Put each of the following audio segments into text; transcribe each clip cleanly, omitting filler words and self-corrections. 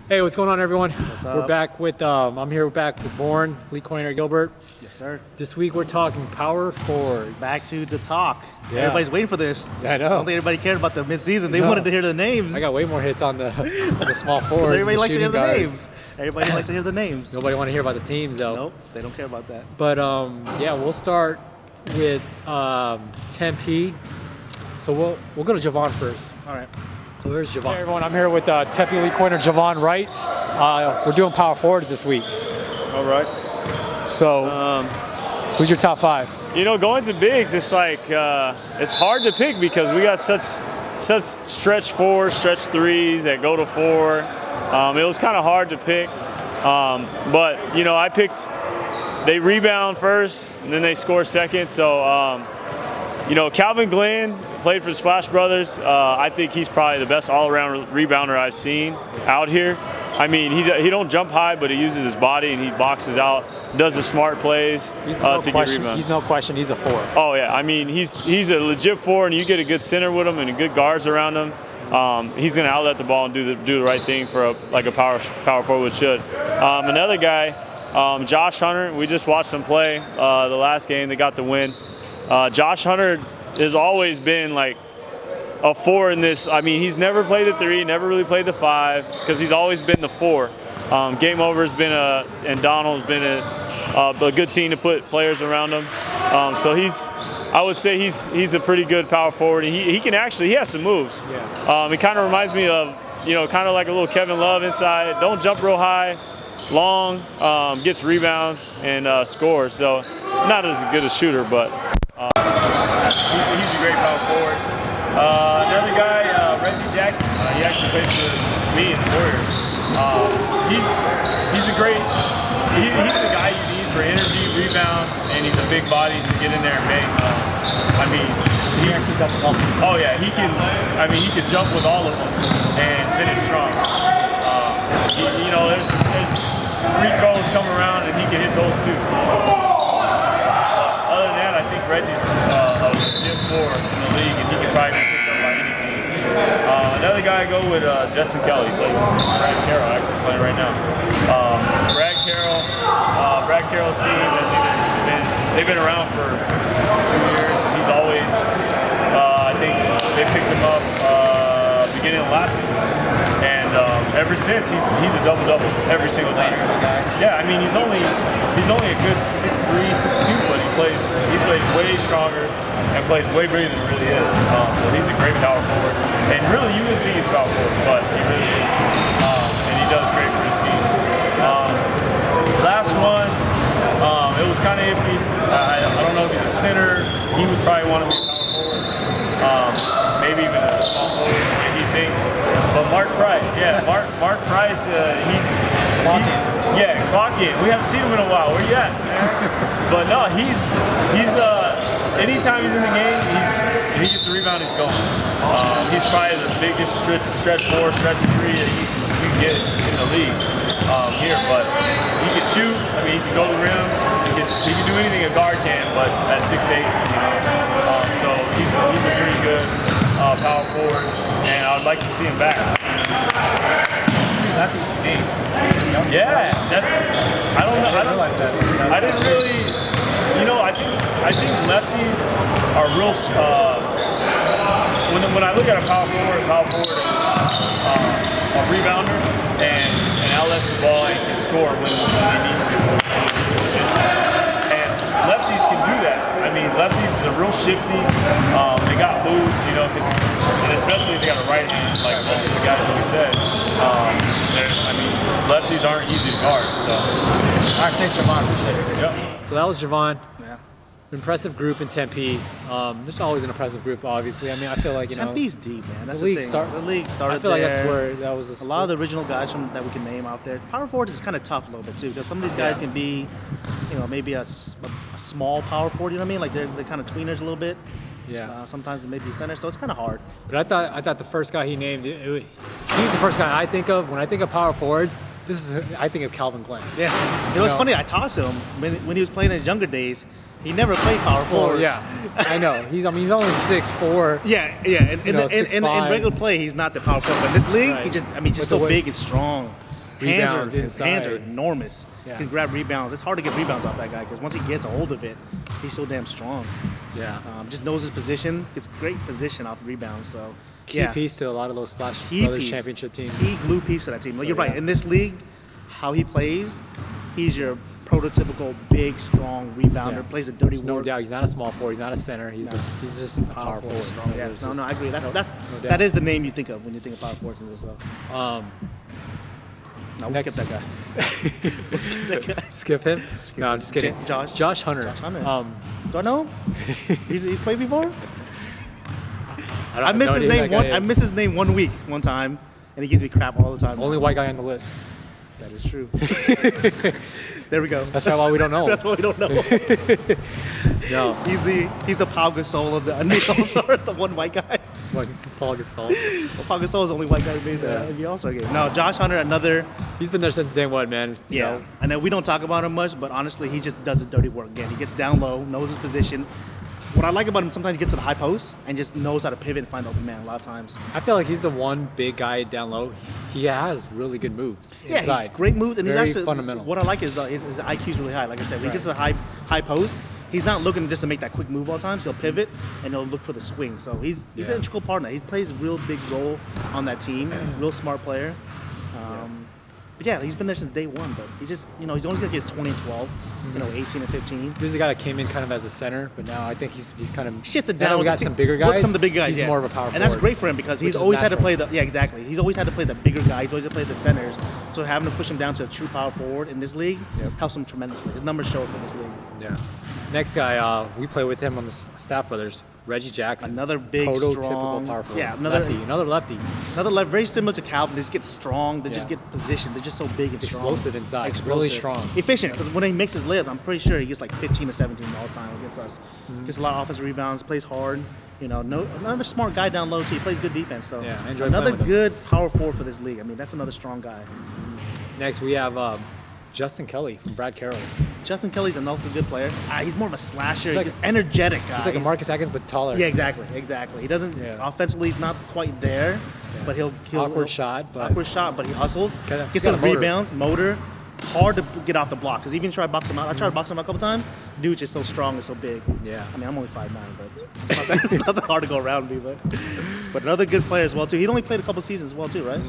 Hey, what's going on, everyone? What's up? We're back with, I'm here back with Bourne, Lee Coiner Gilbert. Yes, sir. This week we're talking power forwards. Back to the talk. Yeah. Everybody's waiting for this. Yeah, I know. I don't think everybody cared about the midseason. They No. wanted to hear the names. I got way more hits on the small forwards. Everybody and likes to hear shooting the guards. names. Everybody likes to hear the names. Nobody want to hear about the teams, though. Nope, they don't care about that. But, yeah, we'll start with Tempe. So we'll go to Javon first. All right. So here's Javon. Hey, everyone. I'm here with Tempe Lee Coiner, Javon Wright. We're doing power forwards this week. All right. So who's your top five? You know, going to bigs, it's like it's hard to pick because we got such stretch fours, stretch threes that go to four. It was kind of hard to pick, but you know, I picked. They rebound first, and then they score second. So you know, Calvin Glenn played for the Splash Brothers. I think he's probably the best all-around rebounder I've seen out here. I mean, he don't jump high, but he uses his body and he boxes out, does the smart plays to get rebounds. He's no question. He's a four. Oh yeah, I mean he's a legit four, and you get a good center with him and good guards around him. He's gonna outlet the ball and do the right thing for a power forward should. Another guy, Josh Hunter. We just watched him play the last game. They got the win. Josh Hunter has always been like a four in this. I mean, he's never played the three, never really played the five, because he's always been the four. Game Over has been and Donald's been a good team to put players around him. So I would say he's a pretty good power forward. He has some moves. Yeah. It kind of reminds me of, you know, kind of like a little Kevin Love inside. Don't jump real high, long, gets rebounds and scores. So not as good a shooter, but he's a great power forward. Another guy, Reggie Jackson. He actually plays for me and the Warriors. He's a great. He's the guy you need for energy, rebounds, and he's a big body to get in there and make. I mean, he actually got the ball. Oh yeah, he can. I mean, he can jump with all of them and finish strong. You know, there's free throws come around and he can hit those too. Other than that, I think Reggie's a legit four in the league, and he can probably be picked up by any team. Another guy I go with Justin Kelly. He plays Brad Carroll, actually playing right now. Brad Carroll's team, they've been around for 2 years, and he's always. I think they picked him up beginning of last season, and ever since he's a double-double every single time. Yeah, I mean he's only a good 6'3", 6'2", but he plays way stronger and plays way bigger than he really is. So he's a great power forward, and really you wouldn't think he's power forward, but he really is, and he does great for his team. Last one, it was kind of iffy. I don't know if he's a center. He would probably want to be a power forward, maybe even a small forward. He thinks, but Mark Price, Mark Price, he's clock in. We haven't seen him in a while. Where you at, man? But no, he's anytime he's in the game, if he gets the rebound, he's going. He's probably the biggest stretch four, stretch three that you can get in the league here. But he can shoot. I mean, he can go to the rim. He can do anything a guard can, but at 6'8", you know. So he's a pretty good power forward, and I would like to see him back. Yeah, I don't know. I don't like that. I didn't really, you know. I think lefties are real. When I look at a power forward is a rebounder and outlets the ball and can score when he needs to. And lefties can do that. I mean, lefties are real shifty. They got moves, you know, and especially if they got a right hand, like most of the guys that we said. I mean, lefties aren't easy to guard. So, All right, thanks, Javon. Appreciate it. Yep. So that was Javon. Yeah. Impressive group in Tempe. There's always an impressive group, obviously. I mean, I feel like, you know, Tempe's deep, man. That's the league thing. start- The league started I feel like there. that's where that was A lot of the original guys that we can name out there. Power forwards is kind of tough a little bit too, because some of these guys can be, you know, maybe a small power forward. You know what I mean? Like they're kind of tweeners a little bit. Yeah. Sometimes they may be center, so it's kind of hard. But I thought the first guy he named, he's the first guy I think of when I think of power forwards. I think of Calvin Glenn. Yeah. It was funny. I talked to him when he was playing in his younger days. He never played power forward. Oh yeah, I know. He's only 6'4". Yeah. In regular play, he's not the power forward. But in this league, Right. he's just With so the way- big and strong. Rebounds his hands are inside. enormous. Yeah. Can grab rebounds. It's hard to get rebounds off that guy because once he gets a hold of it, he's so damn strong. Yeah. Just knows his position. Gets great position off rebounds. So Key yeah, piece to a lot of those Splash Key Brothers piece. championship teams. key glue piece to that team. So, You're right. yeah. In this league, how he plays, he's your prototypical big, strong rebounder. Yeah. Plays a dirty There's no work. doubt he's not a small forward. He's not a center. He's just a power Powerful, forward. strong. Yeah. There's No, just I agree. That's no that doubt. is the name you think of when you think of power forwards in this. So. No, we'll Next. skip that guy. We'll skip that guy. Skip him? No, I'm just kidding. Josh Hunter. Hunter. Um, Do I know him? He's played before. I I have miss no his idea who name that one. guy I is. miss his name 1 week, one time, and he gives me crap all the time. Only white guy on the list. That is true. There we go. That's probably why we don't know him. That's why we don't know. No. He's the Pau Gasol of the NBA All-Stars, the one white guy. What, Paul Gasol. Well, Pau Gasol is the only white guy who made the NBA All-Star game. No, Josh Hunter, another. He's been there since day one, man. You Yeah, know, I know we don't talk about him much, but honestly, he just does the dirty work. Again, he gets down low, knows his position. What I like about him, sometimes he gets to the high post and just knows how to pivot and find the open man a lot of times. I feel like he's the one big guy down low. He has really good moves Yeah, inside. he's great moves, and Very he's actually fundamental. What I like is his IQ is really high. Like I said, when he Right. gets to the high post, he's not looking just to make that quick move all the time. So he'll pivot and he'll look for the swing. So he's Yeah. an integral partner. He plays a real big role on that team. Real smart player. But yeah, he's been there since day one. But he's just he's only gonna get 20 and 12. 18 and 15. There's a guy that came in kind of as a center, but now I think he's kind of Shifted now down. we with got the some team- bigger with guys. Some of the big guys. He's yeah. more of a power and that's forward. great for him because Which he's is always had to natural. play the exactly. He's always had to play the bigger guys. He's always had to play the centers. So having to push him down to a true power forward in this league Yep. helps him tremendously. His numbers show it for this league. Yeah. Next guy, we play with him on the Staff Brothers, Reggie Jackson. Another big, prototypical strong, power forward. yeah, another lefty. very similar to Calvin. They just get strong. They just Yeah. get positioned. They're just so big and strong. Explosive inside, really strong. efficient. Because when he makes his layups, I'm pretty sure he gets like 15 to 17 all the time against us. Mm-hmm. Gets a lot of offensive rebounds. Plays hard. Another smart guy down low too. He plays good defense. So Yeah, I enjoy another playing with him. good power forward for this league. I mean, that's another strong guy. Next we have Justin Kelly from Brad Carroll's. Justin Kelly's also a good player. He's more of a slasher. He's like- He's energetic guy. He's like a Marcus Atkins but taller. Yeah, exactly. He doesn't Yeah. offensively. He's not quite there, but he'll Awkward shot, but- awkward shot, but he hustles. Kinda- Gets he's got those a motor. rebounds, motor. Hard to get off the block because even try to box him out. I tried to box him out a couple times. Dude's just so strong and so big. Yeah. I mean, I'm only 5'9", but it's not that hard to go around me. But another good player as well too. He'd only played a couple seasons as well too, right?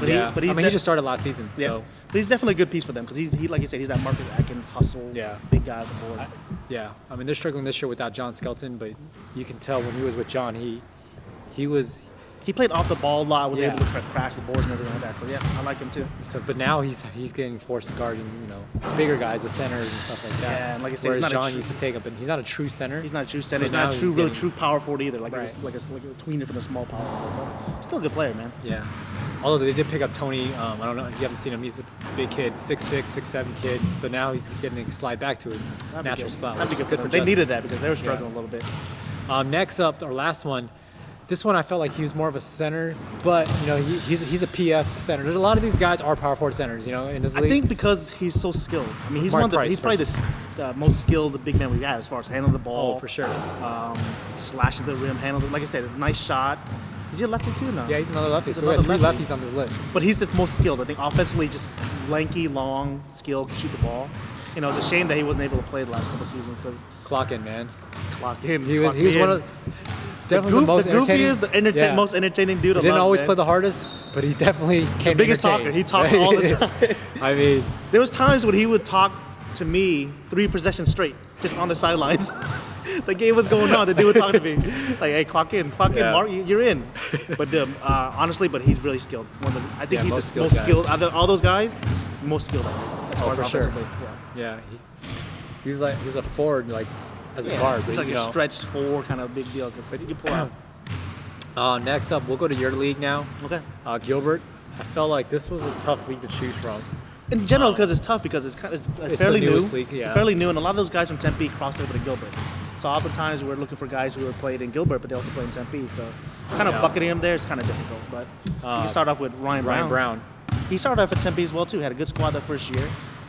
But Yeah. but he's he just started last season. yeah. So But he's definitely a good piece for them because he like you said, he's that Marcus Atkins hustle. Yeah. Big guy at the board. yeah. I mean they're struggling this year without John Skelton, but you can tell when he was with John, he was He played off the ball a lot. Was Yeah. able to crash the boards and everything like that. So yeah, I like him too. so but now he's getting forced to guard bigger guys, the centers and stuff like that. Yeah, and like I said, whereas he's not a John true- used to take up, but he's not a true center. He's not a true center. So he's not now a true, he's really getting- true power forward either. Like Right. he's like a tweener from a small power forward. But still a good player, man. Yeah. Although they did pick up Tony, I don't know if you haven't seen him. He's a big kid, 6'6", 6'7" kid. So now he's getting to slide back to his That'd be natural good. spot. That'd be which good is for them. Justin. They needed that because they were struggling a little bit. Next up, our last one. This one I felt like he was more of a center, but he's a PF center. There's a lot of these guys are power forward centers, in this league. I think because he's so skilled. I mean, he's Mark one of the, Price he's probably the most skilled big man we've had as far as handling the ball. Oh, for sure. Slashing the rim, handling. Like I said, a nice shot. Is he a lefty too? No. Yeah, he's another lefty. He's So we got another three lefty. lefties on this list. But he's the most skilled. I think offensively, just lanky, long, skilled, can shoot the ball. It's a shame that he wasn't able to play the last couple seasons because Clock in, man. clocked in. He was clocked one in. of definitely the most the entertaining. goofiest, Yeah. most entertaining dude. He didn't always man. play the hardest, but he definitely came biggest entertain. talker. He talked all the time. I mean, There was times when he would talk to me 3 possessions straight, just on the sidelines. The game was going on. The dude would talk to me like, "Hey, clock in, Yeah. Mark, you're in." But honestly, he's really skilled. I think Yeah, he's most the most skilled skilled. guys. Out of all those guys, most skilled as far for as sure. offensively. yeah, he was a forward as a Yeah. guard. It's But, like a stretch 4 kind of big deal. But you can pull out. Next up, we'll go to your league now. Okay. Gilbert. I felt like this was a tough league to choose from. In general, because it's tough because it's fairly the new. newest league, It's yeah. fairly new, and a lot of those guys from Tempe cross over to Gilbert. So oftentimes we're looking for guys who have played in Gilbert, but they also play in Tempe. So kind of Yeah. bucketing them there is kind of difficult. But you can start off with Ryan Brown. He started off at Tempe as well too. Had a good squad that first year.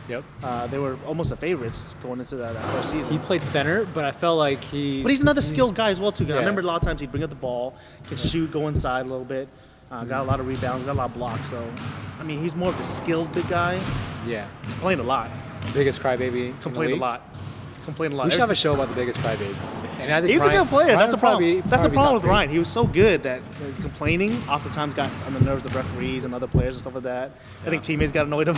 Yep. They were almost the favorites going into that first season. He played center, but I felt like But he's another skilled guy as well too. I Yeah. remember a lot of times he'd bring up the ball, can shoot, go inside a little bit. Got a lot of rebounds, got a lot of blocks. So, I mean, he's more of a skilled big guy. Yeah. Complained a lot. Biggest crybaby. in the Complained a league. lot. Complained a lot. We should have Every a show about the biggest crybabies. And I think He's a Ryan- good player. Ryan That's the would problem. probably- That's the probably problem top with three. Ryan. He was so good that he's complaining. Oftentimes got on the nerves of referees and other players and stuff like that. I think teammates got annoyed him.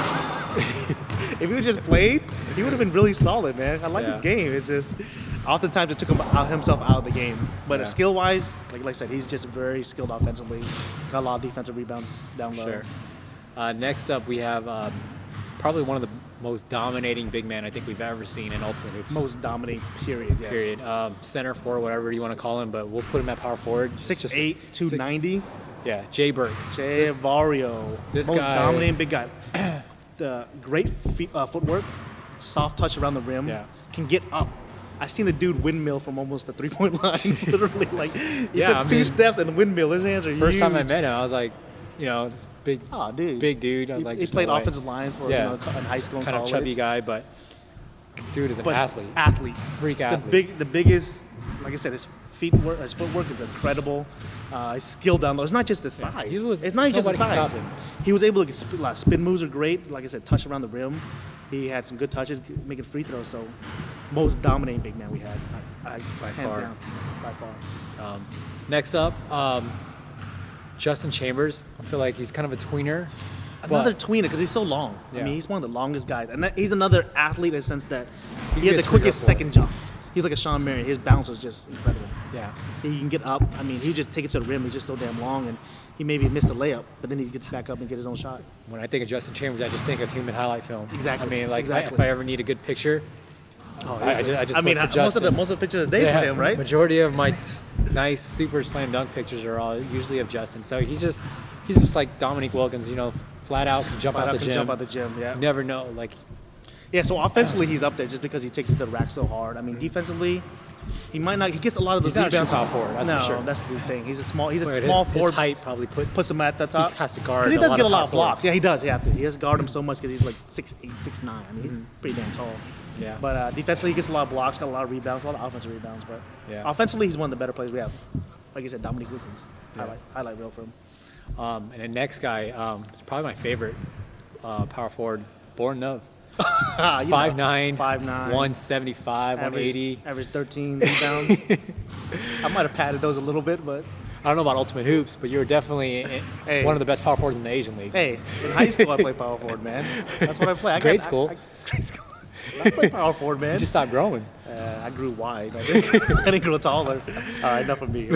If he would just played, he would have been really solid, man. I like his Yeah. game. It's just oftentimes it took himself out of the game. But Yeah. skill-wise, like I said, he's just very skilled offensively. Got a lot of defensive rebounds down low. Sure. Next up, we have probably one of the most dominating big men I think we've ever seen in Ultimate Hoops. Most dominating period. Yes. Period. Center forward, whatever you want to call him, but we'll put him at power forward. 6'8", 290. Yeah, Jay Burks. Jay This- Vario, this most guy- dominating big guy. The great footwork, soft touch around the rim, Yeah. can get up. I seen the dude windmill from almost the 3-point line. Literally, like he Yeah, took I two mean, steps and windmill. His hands are First huge. time I met him, I was like, this big, Oh, dude. big dude. I was like, he there's played no way. offensive line for Yeah. in high school and Kind of college. chubby guy, but dude is an But athlete. Freak athlete. The biggest, like I said, his footwork is incredible. His skill down low. It's not just the size. It's not just the nobody can size. stop him. He was able to get spin moves are great. Like I said, touch around the rim. He had some good touches, making free throws. So, most dominating big man we had, By hands far. down, by far. Next up, Justin Chambers. I feel like he's kind of a tweener. Another but tweener because he's so long. I Yeah. mean, he's one of the longest guys, and he's another athlete in the sense that He he had can the get quickest trigger second jump. He's like a Sean Marion. His bounce was just incredible. Yeah. He can get up. I mean, he just take it to the rim. He's just so damn long, and he maybe missed a layup, but then he gets back up and get his own shot. When I think of Justin Chambers, I just think of human highlight film. Exactly, I mean, like exactly. if I ever need a good picture, I just mean, look for most of Justin. the pictures of the days Yeah, for him, right? Majority of my nice super slam dunk pictures are all usually of Justin. So he's just like Dominique Wilkins, flat out can jump Flat out out the can gym. jump out the gym. Yeah. You never know. Like Yeah. So offensively, he's up there just because he takes it to the rack so hard. I mean, defensively, he might not. He gets a lot of those He's not a true rebounds. power forward, that's no, for sure. that's the thing. He's a small his forward. height probably Puts him at the top. He has to guard because he a does lot get a of lot power of blocks. forwards. Yeah, he does. He has to guard him so much because he's like 6'8", 6'9". I mean, he's pretty damn tall. Yeah. But defensively, he gets a lot of blocks, got a lot of rebounds, a lot of offensive rebounds. But Yeah. offensively, he's one of the better players we have. Like I said, Dominique Wilkins. Yeah. Highlight reel for him. and the next guy, probably my favorite power forward, Born Nove. 5'9", 5'9", 175, 180. Average 13 rebounds. I might have padded those a little bit, but I don't know about Ultimate Hoops, but you were definitely Hey. one of the best power forwards in the Asian leagues. hey, in high school I played power forward, man. That's what I play. Grade school. Grade school. I played power forward, man. You just stopped growing. I grew wide. I didn't grow taller. All right, enough of me.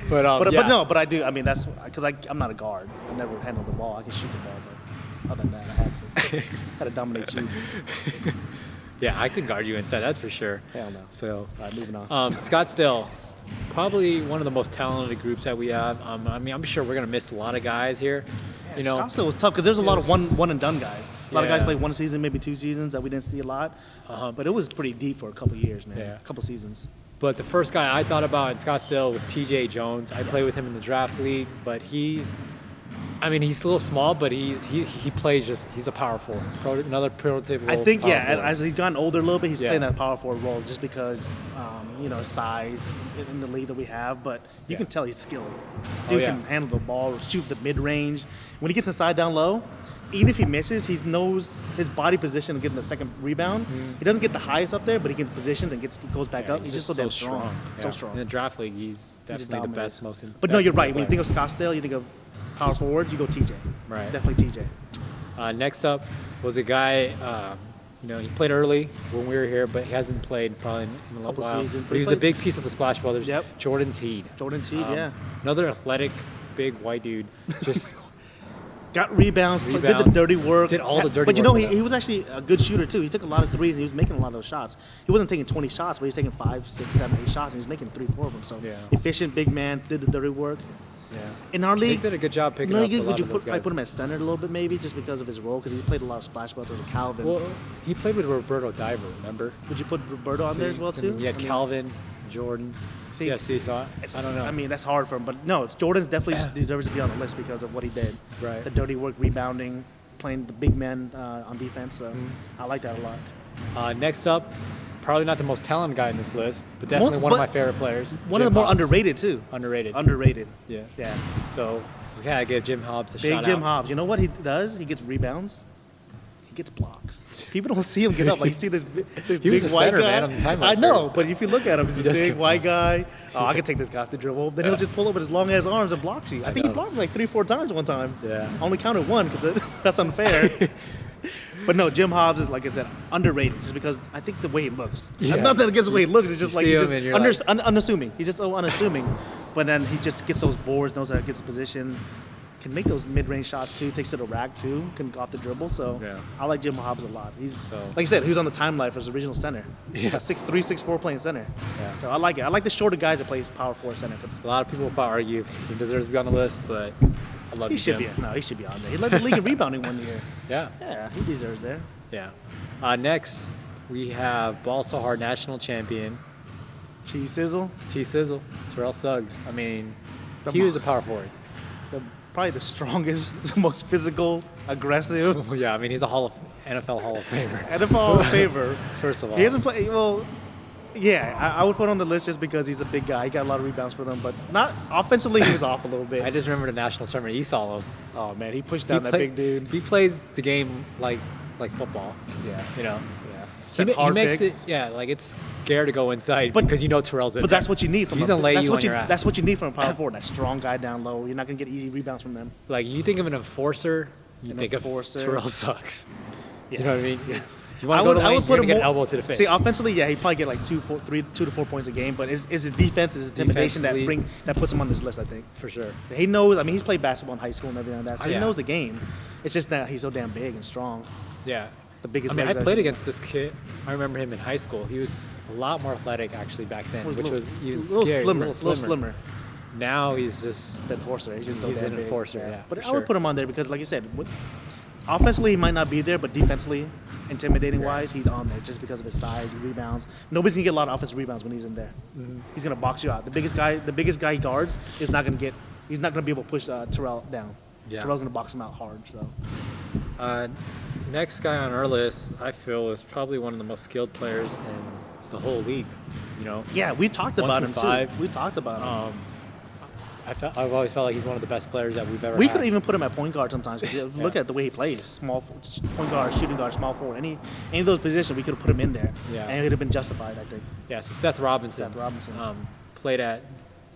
But I do. I mean, that's because I'm not a guard. I never handled the ball. I can shoot the ball, but other than that, I had to. Had to dominate you. Yeah, I could guard you inside, that's for sure. Hell no. So, All right, moving on. Scottsdale, probably one of the most talented groups that we have. I mean, I'm sure we're gonna miss a lot of guys here. Scottsdale was tough because there's a lot of one and done guys. A lot of guys Yeah. played one season, maybe 2 seasons that we didn't see a lot. But it was pretty deep for a couple years, man. Yeah. A couple seasons. But the first guy I thought about in Scottsdale was TJ Jones. I played with him in the draft league, but he's a little small, but he plays he's a power forward. Another prototypical. I think, power yeah, forward. as he's gotten older a little bit, he's Yeah. playing that power forward role just because, his size in the league that we have. But you Yeah. can tell he's skilled. Oh, Dude yeah. can handle the ball, shoot the mid range. When he gets inside down low, even if he misses, he knows his body position of getting the second rebound. He doesn't get the highest up there, but he gets positions and goes back Yeah, up. He's just so damn strong. So Yeah. strong. In the draft league, he's just definitely the dominates. best, most. But no, best you're right. inside When you think player. of Scottsdale, you think of power forward, you go TJ. Right. Definitely TJ. Next up was a guy. He played early when we were here, but he hasn't played probably in a little Couple while. seasons, But he was a big piece of the Splash Brothers. Yep. Jordan Teed. Jordan Teed, yeah. Another athletic, big white dude. Just Got rebounds, did the Rebounds, dirty work. did all the dirty But you work know, with he that. was actually a good shooter too. He took a lot of threes and he was making a lot of those shots. He wasn't taking 20 shots, but he was taking 5, 6, 7, 8 shots and he was making 3, 4 of them. So Yeah. efficient, big man, did the dirty work. yeah. In our He league, did a good job picking in our up a league, lot would you of those probably guys. put him at center a little bit maybe just because of his role? Because he played a lot of Splash Brothers with Calvin. Well, he played with Roberto Diver, remember? Would you put Roberto on there as well too? You had I mean, Calvin, Jordan. See, yeah, see, so I don't know. I mean, that's hard for him. But no, Jordan's definitely deserves to be on the list because of what he did. Right. The dirty work, rebounding, playing the big men on defense. So I like that a lot. Next up, probably not the most talented guy in this list, but definitely one of but my favorite players. One of Jim the more Box. underrated too. Underrated. Underrated. Yeah. Yeah. So gotta give Jim Hobbs a Big shout Jim out. Hobbs. You know what he does? He gets rebounds. He gets blocks. People don't see him get up. Like, you see this He big was a white center, guy. man, on the timeline I know, first. but if you look at him, he's a does big get white blocks. guy. Oh, I can take this guy off the dribble. Then he'll just pull up with his long ass arms and blocks you. I think he know. blocked me like 3-4 times one time. Yeah. I only counted one because that's unfair. But no, Jim Hobbs is, like I said, underrated just because I think the way he looks. Yeah. Nothing against the way he looks. It's just You like see he's him just and you're unassuming. He's just so unassuming. But then he just gets those boards, knows how to get his position, can make those mid-range shots too, takes to the rack too, can go off the dribble. So Yeah. I like Jim Hobbs a lot. He's So- like I said, he was on the timeline for his original center. Yeah. 6'3", 6'4", playing center. Yeah. So I like it. I like the shorter guys that plays power forward center. 'Cause A lot of people will probably argue he deserves to be on the list, but I love he should Jim. be. No, he should be on there. He led the league in rebounding one year. Yeah, Yeah, he deserves there. yeah. Next, we have Ball So Hard national champion T Sizzle, T Sizzle, Terrell Suggs. I mean, The he mo- was a power forward. probably the strongest, most physical, aggressive. Yeah, I mean, he's a NFL Hall of Famer. NFL Hall of Famer. First of all, He hasn't played. Well, yeah, I would put on the list just because he's a big guy. He got a lot of rebounds for them, but not offensively. He was off a little I bit. just remember the national tournament. You saw him. Oh man, he pushed He down that play- big dude. He plays the game like football. Yeah, You know, yeah. he, Set ma- he hard makes picks. it. Yeah, like it's scared to go inside But- because you know Terrell's in But there. that's what you need from He's him. gonna lay That's you what on your ass. That's what you need from a power forward. That strong guy down low. You're not gonna get easy rebounds from them. Like you think of an enforcer, you An think enforcer. of Terrell Sucks. Yeah. You know what I mean? Yes. You want to go to the lane, you're gonna get an more- elbow to the face. See, offensively, yeah, he probably get like 2 to 4 points a game, but it's his defense, his intimidation Defensively- that puts him on this list. I think for sure. he knows. I mean, he's played basketball in high school and everything like that, so Yeah. he knows the game. It's just that he's so damn big and strong. Yeah. The biggest. I mean, I legs played I've against this kid. I remember him in high school. He was a lot more athletic actually back then, seen. which was even a little scary, slimmer, a little slimmer. Now he's just The enforcer. He's just so He's damn an big. enforcer, yeah, But for I would sure. put him on there because, like you said, offensively he might not be there, but defensively, intimidating wise, he's on there just because of his size, he rebounds. Nobody's gonna get a lot of offensive rebounds when he's in there. Mm-hmm. He's gonna box you out. The biggest guy he guards is not gonna get. He's not gonna be able to push Terrell down. Yeah. Terrell's gonna box him out hard. So next guy on our list. I feel is probably one of the most skilled players in the whole league. You know, yeah, we've talked 1 about through him 5. too. We talked about him. I've always felt like he's one of the best players that we've ever We had. could even put him at point guard sometimes. 'Cause you look at the way he plays, point guard, shooting guard, small forward, any of those positions, we could have put him in there, Yeah. and it would have been justified. I think. Yeah, so Seth Robinson. Seth Robinson. Played at,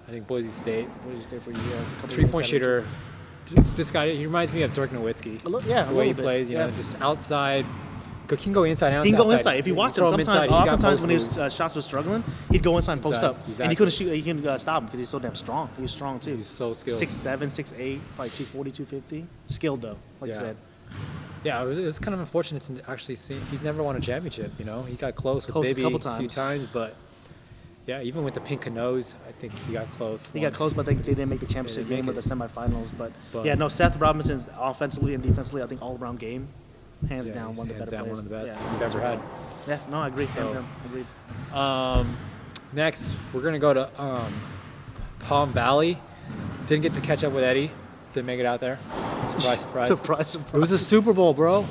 I think, Boise State. Where does he stay for a year? A couple Three-point years, shooter. This guy, he reminds me of Dirk Nowitzki. A little- yeah, the a way he little bit, plays, you yeah. know, just outside. He can go inside and He can go outside. inside. If you watch throw him, inside, sometimes, he's got oftentimes post when his moves. shots were struggling, he'd go inside and post Inside, up, and exactly. he couldn't shoot. He couldn't stop him because he's so damn strong. He's strong too. He's so skilled. 6'7", 6'8", probably 240, 250. Skilled though, like you Yeah. said. Yeah, it was kind of unfortunate to actually see. He's never won a championship. You know, he got close with Close a Bibby couple a few times. times, but yeah, even with the pink canoes, I think he got close. He got once. close, but they didn't make the championship They game or didn't the semifinals. But But- yeah, no, Seth Robinson's offensively and defensively, I think all around game, hands Yeah, down, he's one of the hands better down players. one of the best Yeah. we've ever had. Yeah, no, I agree. Hands So- down, agreed. Next, we're gonna go to Palm Valley. Didn't get to catch up with Eddie. Didn't make it out there. Surprise, surprise. Surprise, It was surprise. a Super Bowl, bro.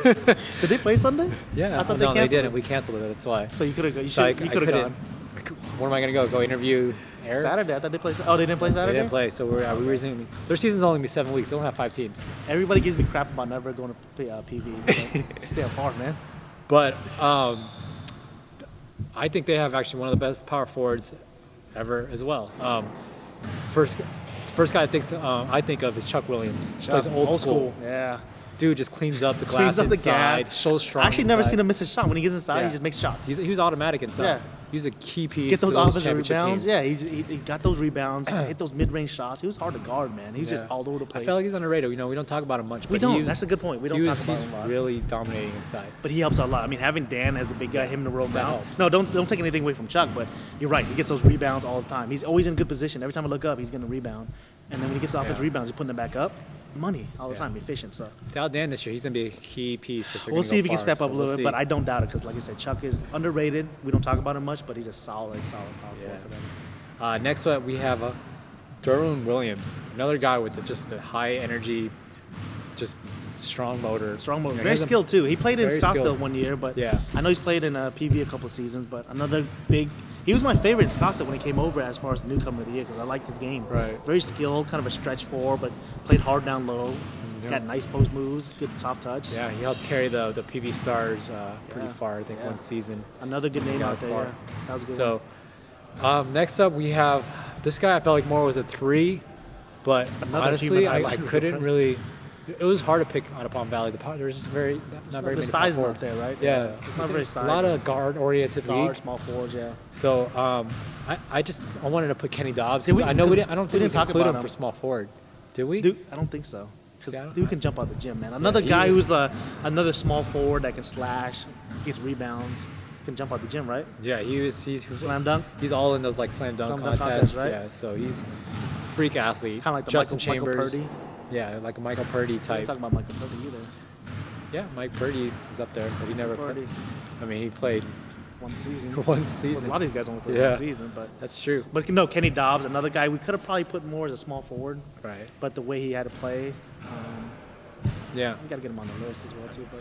Did they play Sunday? Yeah, I thought no, they canceled didn't. it. We canceled it. That's why. So you could have. You So should. You could have couldn't- gone. Where am I gonna go? Go interview Eric? Saturday. I thought they played. Oh, they didn't play They Saturday. didn't play, so we resuming. Their season's only gonna be 7 weeks. They don't have 5 teams. Everybody gives me crap about never going to play, PV. But stay apart, man. But I think they have actually one of the best power forwards ever as well. First guy I think of is Chuck Williams. Plays old school. Yeah. Dude just cleans up the glass Cleans up the inside. gas. So strong. I actually never inside. seen him miss a shot. When he gets inside, Yeah. he just makes shots. He was automatic inside. Yeah. He was a key piece. Get those to offensive championship rebounds. teams. Yeah, he got those rebounds. Hit those mid-range shots. He was hard to guard, man. He was just Yeah. all over the place. I feel like he's underrated. You know, we don't talk about him much. We but he don't. was- That's a good point. We don't he talk was- about he's him a lot. really dominating inside. But he helps out a lot. I mean, having Dan as a big guy, him in the roll That now. helps. No, don't take anything away from Chuck, but you're right. He gets those rebounds all the time. He's always in good position. Every time I look up, he's getting a rebound. And then when he gets the offensive Yeah. rebounds, he's putting them back up. Money all the Yeah. time, efficient. So Without Dan this year, he's gonna be a key piece. If they're we'll gonna see go if he can far. step So up a little we'll bit, see. but I don't doubt it because, like you said, Chuck is underrated. We don't talk about him much, but he's a solid power forward for them. Next up, we have Derwin Williams, another guy with just the high energy, just strong motor. Strong motor. You know, Very he's a- skilled too. He played in very Scottsdale skilled. one year, but Yeah. I know he's played in PV a couple of seasons. But another big He was my favorite in Scottsdale when he came over as far as the newcomer of the year because I liked his game. Right. Very skilled, kind of a stretch four, but played hard down low. Yeah. Got nice post moves, good soft touch. Yeah, he helped carry the PV Stars pretty Yeah, far, I think, yeah. one season. Another good name Got out there. far. Yeah. That was a good So, one. next up we have this guy. I felt like more was a 3, but Another honestly, achievement I highlight. couldn't really. It was hard to pick out of Palm Valley. There's just not very The many size is power not there, right? Yeah, Not very a lot of guard-oriented Guard, league. small forwards, yeah. So I wanted to put Kenny Dobbs. See, we- I know we because didn't. I don't we think we didn't talk include about him for him. small forward. Did we? Dude, I don't think so. See, I Because don't- dude can jump out the gym, man. Another he guy is- who's another small forward that can slash, gets rebounds, can jump out the gym, right? Yeah, he's Slam dunk. He's all in those like slam dunk Slam dunk contests, contests, right? Yeah, so he's freak athlete. Kind of like the Justin Michael Chambers. Purdy. Yeah, like a Michael Purdy I'm not type. talking about Michael Purdy either. Yeah, Mike Purdy is up there, but he never Purdy. played. I mean, he played One season. one Well, a season. lot of these guys only played Yeah. one season, but That's true. no, Kenny Dobbs, another guy we could have probably put more as a small forward, Right. but the way he had to play, Yeah. we got to get him on the list as well too. But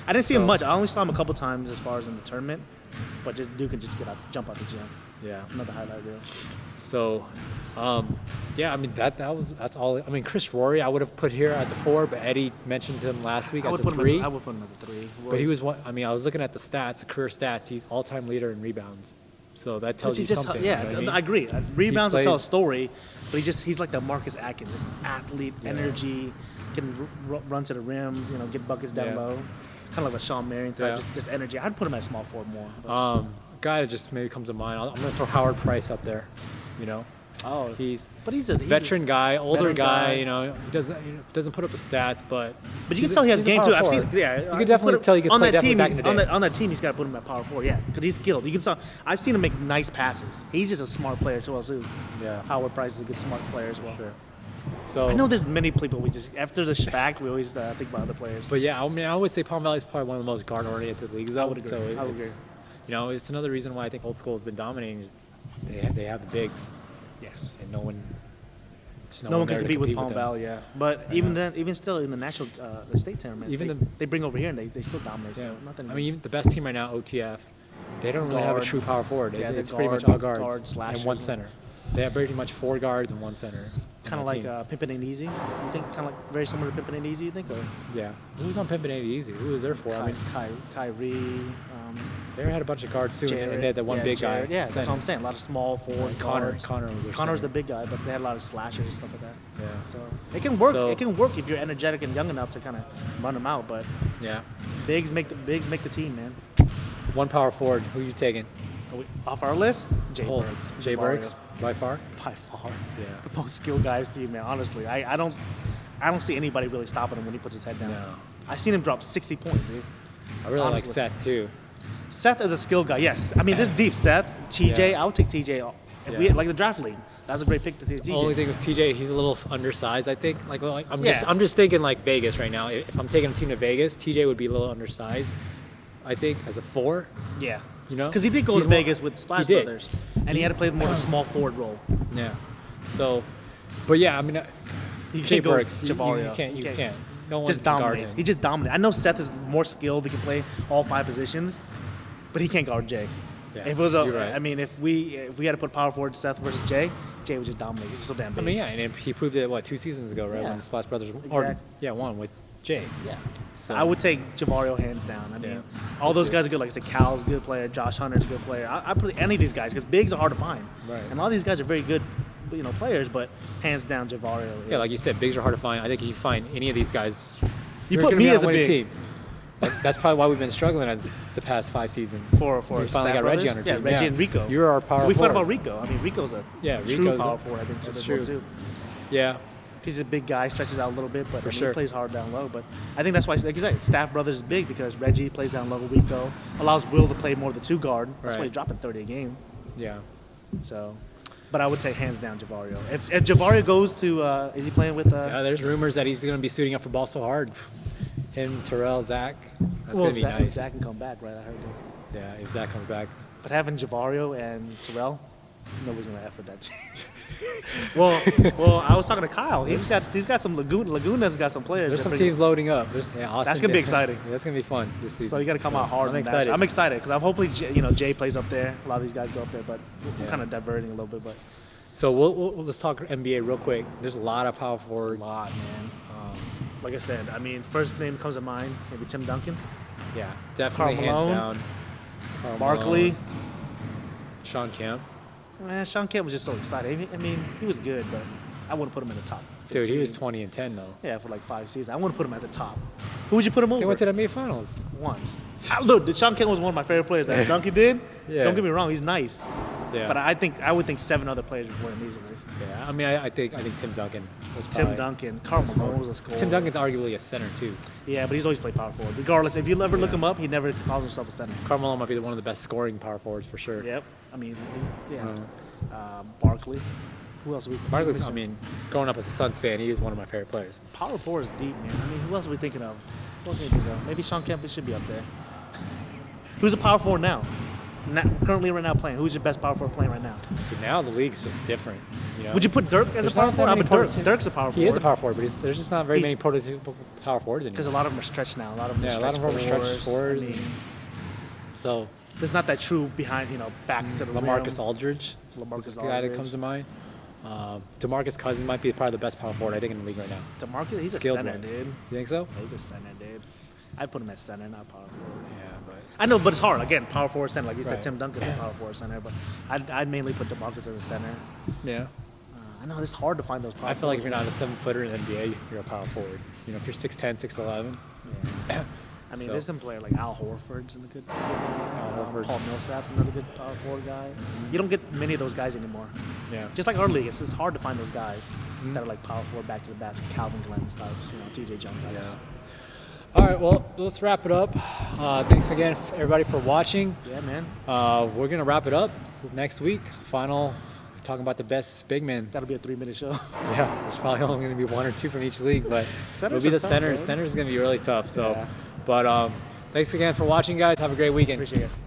I didn't see him much. I only saw him a couple times as far as in the tournament, but just Duke can just jump out the gym. Yeah. Another highlight reel. So, yeah, I mean that's all. I mean, Chris Rory, I would have put here at the 4, but Eddie mentioned him last week I as would a put 3. I would put him at the 3. But he was one. I mean, I was looking at the stats, the career stats. He's all-time leader in rebounds. So that tells you He's just, something. yeah, you know what I mean? I agree. Rebounds will tell a plays- story, but he's like the Marcus Atkins, just athlete, Yeah. energy, can run to the rim, get buckets down Yeah. low, kind of like a Sean Marion type, Yeah. just energy. I'd put him at small forward more. But, Guy that just maybe comes to mind. I'm gonna throw Howard Price up there. You know, he's he's a veteran guy, older veteran guy. guy. You know, he doesn't put up the stats, but But you can he's tell he has he's a game power too. I've forward. seen, yeah. You could definitely tell he could on play that definitely team. back in the day. On that team, he's got to put him at power forward, yeah, because he's skilled. You can tell. I've seen him make nice passes. He's just a smart player too. Yeah. Howard Price is a good smart player as well. Sure. So I know there's many people we just after the fact we always think about other players. But yeah, I mean, I always say Palm Valley is probably one of the most guard-oriented leagues. Though, would agree. So I would it's, agree. you know, it's another reason why I think old school has been dominating. Is they have the bigs, Yes. and no one No one there can to compete with compete Palm them. Valley, yeah. But even still in the national, the state tournament, Even they bring over here and they still dominate. Yeah. So nothing. I mean, even the best team right now, OTF, they don't really have a Guard. true power forward. Yeah, they're It's pretty much guard- all guards guard and slashers. one center. They have pretty much 4 guards and 1 center. kind of like Pimpin' Ain't Easy. You think kind of like very similar to Pimpin' Ain't Easy? You think? Or Yeah. Who was on Pimpin' 80 Easy? Who was there for? I mean, Kyrie, they had a bunch of guards too, Jared, and they had that one big Jared. guy. Yeah, that's center. what I'm saying. A lot of small forwards. Connor guards. was their Connor's the center. big guy, but they had a lot of slashers and stuff like that. Yeah. So it can work. So- It can work if you're energetic and young enough to kind of run them out. But Yeah. bigs make the team, man. One power forward. Who you taking? Off our list, Jay Oh, Bergs. Jay Javario. Bergs by far. By far. Yeah. The most skilled guy I've seen, man. Honestly, I don't see anybody really stopping him when he puts his head down. No. I've seen him drop 60 points, dude. I really like Honestly. Seth too. Seth is a skilled guy, yes. I mean, this deep. Seth, TJ, Yeah. I would take TJ. If we Yeah. like the draft league, that's a great pick to take The only TJ. thing was TJ. He's a little undersized. I think. Like I'm Yeah. just thinking like Vegas right now. If I'm taking a team to Vegas, TJ would be a little undersized. I think as a 4. Yeah. You know? Because he did go He's to more- Vegas with Splash he did. Brothers, and he had to play more of a small forward role. Yeah. So, but yeah, I mean, You Jay can't go Bergs, you Javario. can't. You can't. No one Just can guard dominates. him. He just dominates. I know Seth is more skilled. He can play all 5 positions, but he can't guard Jay. Yeah, If it was you're right. I mean, if we had to put power forward Seth versus Jay, Jay would just dominate. He's so damn I big. mean, yeah, and he proved it 2 seasons ago, right? Yeah. When the Splash Brothers, Exactly. won with Jay. Yeah. So I would take Javario hands down. I mean, Yeah. all those too. guys are good. Like I said, Cal's a good player. Josh Hunter's a good player. I put any of these guys because bigs are hard to find. Right. And a lot of these guys are very good, players. But hands down, Javario. Yeah, like you said, bigs are hard to find. I think if you find any of these guys, You you're put gonna me be on as a winning big. team. That's probably why we've been struggling as the past 5 seasons. for We finally Staff got Reggie Brothers. on our Yeah, team. Reggie and Rico. You're our power We forward. thought about Rico. I mean, Rico's a Yeah, true Rico's power a- forward. I think that's as well, true. too. Yeah, He's a big guy, stretches out a little bit, but For he sure. plays hard down low. But I think that's why, like you said, Staff Brothers is big because Reggie plays down low. Rico allows Will to play more of the 2 guard. That's why Right. he's dropping 30 a game. yeah. So, but I would take hands down Javario. If Javario goes to, is he playing with? Yeah, there's rumors that he's going to be suiting up for Ball So Hard. Him, Terrell, Zach. That's well, going to be Zach nice. can come back, right? I heard that. Yeah, if Zach comes back. But having Javario and Terrell, Nobody's gonna effort that team. well, I was talking to Kyle. He's got some Laguna's got some players. There's some teams loading up. Austin, that's gonna be exciting. Yeah, that's gonna be fun this season. So you got to come out hard. I'm excited. I'm excited because I'm hopefully Jay plays up there. A lot of these guys go up there, but we're kind of diverting a little bit. But so we'll let's talk NBA real quick. There's a lot of power forwards. A lot, man. Like I said, I mean, first name comes to mind, maybe Tim Duncan. Yeah, definitely Karl Malone, hands down. Karl Barkley. Malone, Sean Kemp. Man, Sean Kemp was just so excited. I mean, he was good, but I wouldn't put him in the top 15. Dude, he was 20 and 10 though. Yeah, for like 5 seasons. I wouldn't put him at the top. Who would you put him over? They went to the NBA Finals. Once. Look, Sean Kemp was one of my favorite players. That Duncan did. Yeah. Don't get me wrong, he's nice. Yeah. But I would think 7 other players before him easily. Yeah, I mean, I think Tim Duncan was Tim probably, Duncan, Karl Malone was a scorer. Tim Duncan's arguably a center too. Yeah, but he's always played power forward. Regardless, if you ever look him up, he never calls himself a center. Karl Malone might be one of the best scoring power forwards for sure. Yep. I mean, yeah. Barkley. Who else? Barkley's, I mean, growing up as a Suns fan, he is one of my favorite players. Power forward is deep, man. I mean, who else are we thinking of? Who else maybe though? Maybe Sean Kemp should be up there. Who's a power forward now? Currently, right now playing. Who's your best power forward playing right now? So now the league's just different. You know? Would you put Dirk as There's a power not that forward? I many mean, Dirk's a power forward. He is a power forward, but there's just not very He's- many prototypical power forwards Because anymore. a lot of them are stretched now. A lot of them Yeah, are a lot stretched of them are stretched fours I mean, So there's not that true behind, back to the LaMarcus rim. Aldridge, LaMarcus is the guy that Aldridge. comes to mind. DeMarcus Cousins might be probably the best power forward I think in the league right now. DeMarcus, he's Skilled a center, wise. dude. You think so? Yeah, he's a center, dude. I'd put him at center, not power forward. Yeah, but I know, but it's hard. Again, power forward center, like you said, Right. Tim Duncan's a power forward center, but I'd mainly put DeMarcus as a center. yeah. I know it's hard to find those power I feel like if forwards. you're not a 7-footer in the NBA, you're a power forward. You know, if you're 6'10", 6'11", Yeah. I mean, So- there's some player like Al Horford's a good Horford. Paul Millsap's another good power forward guy. You don't get many of those guys anymore. yeah. Just like our league, it's hard to find those guys that are like power forward, back to the basket, Calvin Glenn types, TJ Jones types. Yeah. All right, well, let's wrap it up. Thanks again, everybody, for watching. Yeah, man. We're going to wrap it up next week. Final, talking about the best big men. That'll be a 3-minute show. Yeah, there's probably only going to be 1 or 2 from each league, but Centers it'll be are the tough, centers. man. Centers is going to be really tough. So, Yeah. But thanks again for watching, guys. Have a great weekend. Appreciate it, guys.